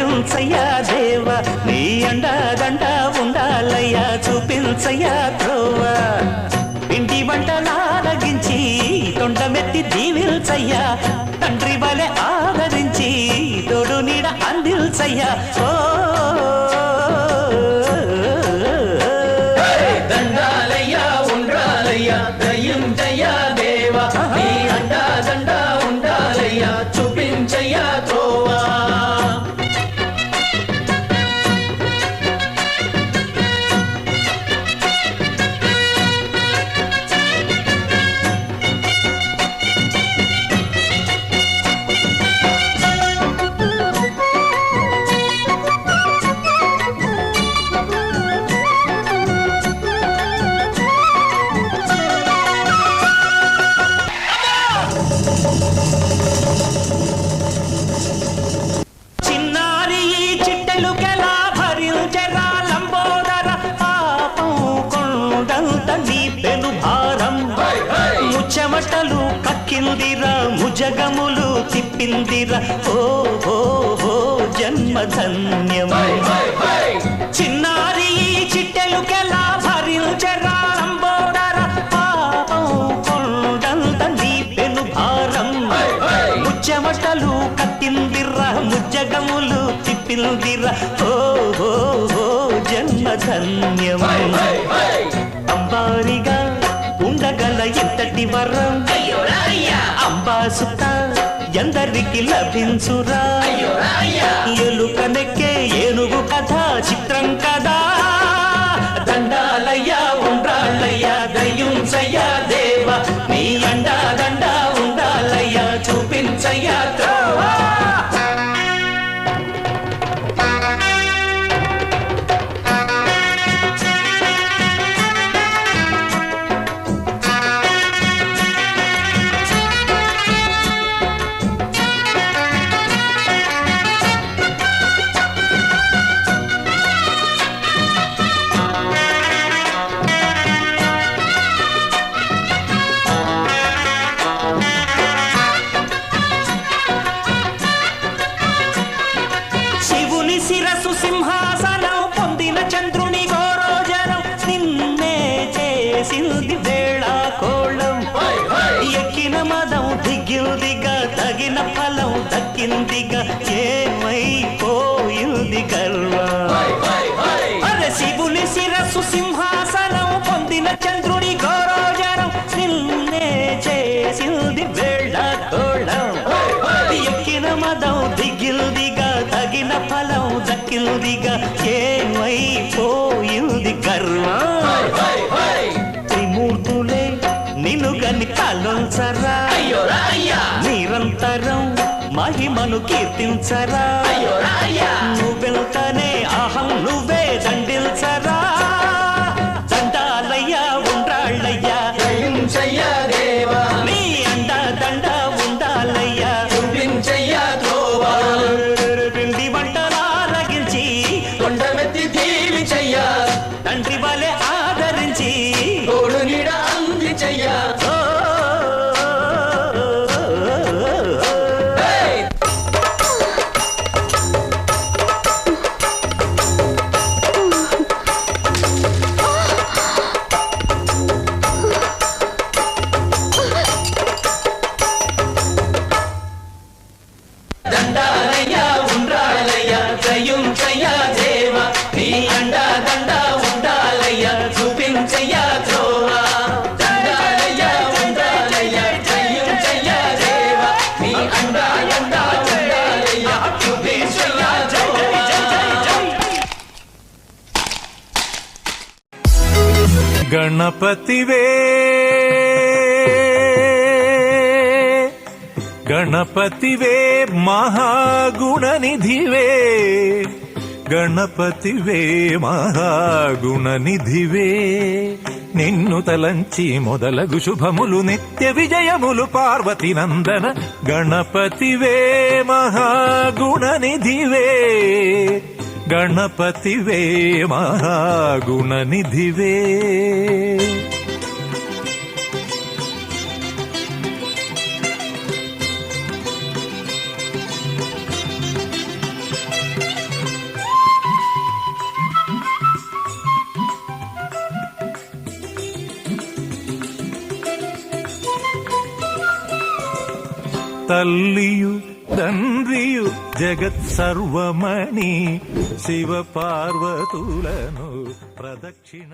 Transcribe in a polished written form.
దయ్యుంచయ్యా దేవా నీ అండదండ ఉండాలయ్యా చూపించయ్యా త్రోవా పిండి వంటలారగించి తొండమెత్తి దీవిల్చయ్యా తండ్రి వలె ఆదరించి తోడు నీడ అందిల్చయ్యా ఓ దండాలయ్యా ఉండాలయ్యా దయ్యుంచయ్యా దేవా నీ అండదండ ఉండాలయ్యా చూపించయ్యా త్రోవా చెమటలు కక్కిందిరా ముజగములు తిప్పిందిరా ఓ ఓ ఓ జన్మధన్యం చిన్నారి చిట్టెలుకెలా భరించరా లంబోదర పాపం కొండంత నీ పెను భారం ముచ్చెమటలు కక్కిందిరా ముజగములు తిప్పిందిరా ఓ ఓ ఓ జన్మధన్యం అంబారిగా ఉండగల ఎంతటి వరం అంబాసుత ఎందరికి లభించురా ఎలుకనెక్కే ఏనుగు కథ చిత్రం కదా దండాలయ్యా ఉండాలయ్యా దయ్యుంచయ్యా దేవా నీ అండా దండ ఉండాలయ్యా చూపించయ్యా త్రోవా శిరసు సింహాసనం పొందిన చంద్రుని గోరోజనం నిన్నే చేసింది వేళా కోళం ఎక్కిన మదం దిగ్గిందిగా తగిన ఫలం దక్కిందిగా ఏమైపోయింది గర్వం అరే శివుని శిరసు సింహాసనం పొందిన చంద్రుని గోరోజనం నిన్నే చేసింది వేళా కోళం ఎక్కిన మదం దిగ్గిందిగా తగిన ఫలం దక్కిందిగా ఏమైపోయింది గర్వం త్రిమూర్తులే నిన్ను గని కాలుంచరా నిరంతరం మహిమను కీర్తించరా నువ్వెళ్తానే అహం నువ్వే దండిల్చరా దండాలయ్యా ఉండాళ్ళయ్యా దయ్యుంచయ్యా దేవా నీ అండ దండ ఉండాలయ్యా చూపించయ్యా త్రోవా పిండి వంటలారగించి కొండమెత్తి దీవించయ్యా తండ్రి వలె ఆదరించి తోడు నీడ అందించయ్యా దండాలయ్యా ఉండాలయ్యా దయ్యుంచయ్యా దేవా నీ అండా దండ ఉండాలయ్యా చూపించయ్యా త్రోవా దండాలయ్యా ఉండాలయ్యా దయ్యుంచయ్యా దేవా నీ అండా దండ ఉండాలయ్యా చూపించయ్యా త్రోవా గణపతివే గణపతివే మహాగుణనిధివే గణపతివే మహాగుణనిధివే నిన్ను తలంచి మొదలగు శుభములు నిత్య విజయములు పార్వతి నందన గణపతివే మహాగుణనిధివే గణపతివే మహాగుణనిధివే తల్లియు తండ్రియు జగత్ సర్వమణి శివ పార్వతులను ప్రదక్షిణ